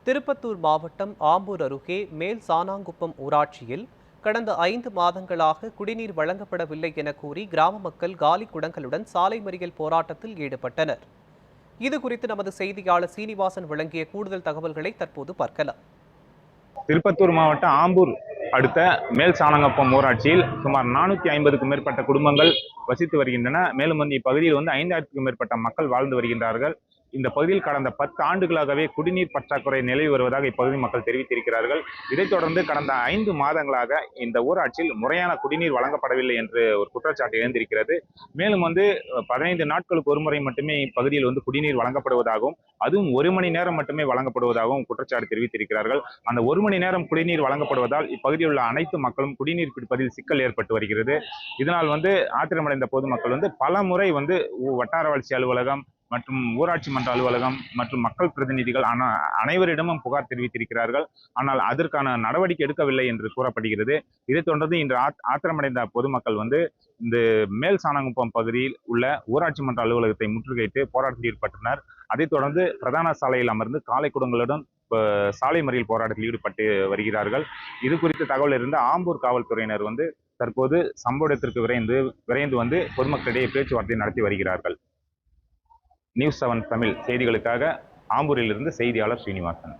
திருப்பத்தூர் மாவட்டம் ஆம்பூர் அருகே மேல் சாணாங்குப்பம் ஊராட்சியில் கடந்த 5 மாதங்களாக குடிநீர் வழங்கப்படவில்லை என கூறி கிராம மக்கள் காலி குடங்களுடன் சாலை மறியல் போராட்டத்தில் ஈடுபட்டனர். இதுகுறித்து நமது செய்தியாளர் சீனிவாசன் வழங்கிய கூடுதல் தகவல்களை தற்போது பார்க்கலாம். திருப்பத்தூர் மாவட்டம் ஆம்பூர் அடுத்த மேல் சாணாங்குப்பம் ஊராட்சியில் சுமார் 450க்கும் மேற்பட்ட குடும்பங்கள் வசித்து வருகின்றன. மேலும் இப்பகுதியில் 5000க்கும் மேற்பட்ட மக்கள் வாழ்ந்து வருகின்றார்கள். இந்த பகுதியில் கடந்த 10 ஆண்டுகளாகவே குடிநீர் பற்றாக்குறை நிலவி வருவதாக இப்பகுதி மக்கள் தெரிவித்திருக்கிறார்கள். இதைத் தொடர்ந்து கடந்த 5 மாதங்களாக இந்த ஊராட்சியில் முறையான குடிநீர் வழங்கப்படவில்லை என்று ஒரு குற்றச்சாட்டு எழுந்திருக்கிறது. மேலும் 15 நாட்களுக்கு ஒருமுறை மட்டுமே இப்பகுதியில் குடிநீர் வழங்கப்படுவதாகவும், அதுவும் 1 மணி நேரம் மட்டுமே வழங்கப்படுவதாகவும் குற்றச்சாட்டு தெரிவித்திருக்கிறார்கள். அந்த 1 மணி நேரம் குடிநீர் வழங்கப்படுவதால் இப்பகுதியில் உள்ள அனைத்து மக்களும் குடிநீர் பிடிப்பதில் சிக்கல் ஏற்பட்டு வருகிறது. இதனால் ஆத்திரமடைந்த பொதுமக்கள் பல முறை வட்டார வளர்ச்சி அலுவலகம் மற்றும் ஊராட்சி மன்ற அலுவலகம் மற்றும் மக்கள் பிரதிநிதிகள் அனைவரிடமும் புகார் தெரிவித்திருக்கிறார்கள். ஆனால் அதற்கான நடவடிக்கை எடுக்கவில்லை என்று கூறப்படுகிறது. இதைத் தொடர்ந்து இன்று ஆத்திரமடைந்த பொதுமக்கள் இந்த மேல் சாணாங்குப்பம் பகுதியில் உள்ள ஊராட்சி மன்ற அலுவலகத்தை முற்றுகையிட்டு போராட்டத்தில் ஈடுபட்டனர். அதைத் தொடர்ந்து பிரதான சாலையில் அமர்ந்து காலை குடங்களுடன் சாலை மறியல் போராட்டத்தில் ஈடுபட்டு வருகிறார்கள். இது குறித்த தகவல் இருந்த ஆம்பூர் காவல்துறையினர் தற்போது சம்பவ இடத்திற்கு விரைந்து பொதுமக்களிடையே பேச்சுவார்த்தை நடத்தி வருகிறார்கள். நியூஸ் 7 தமிழ் செய்திகளுக்காக ஆம்பூரிலிருந்து செய்தியாளர் ஸ்ரீனிவாசன்.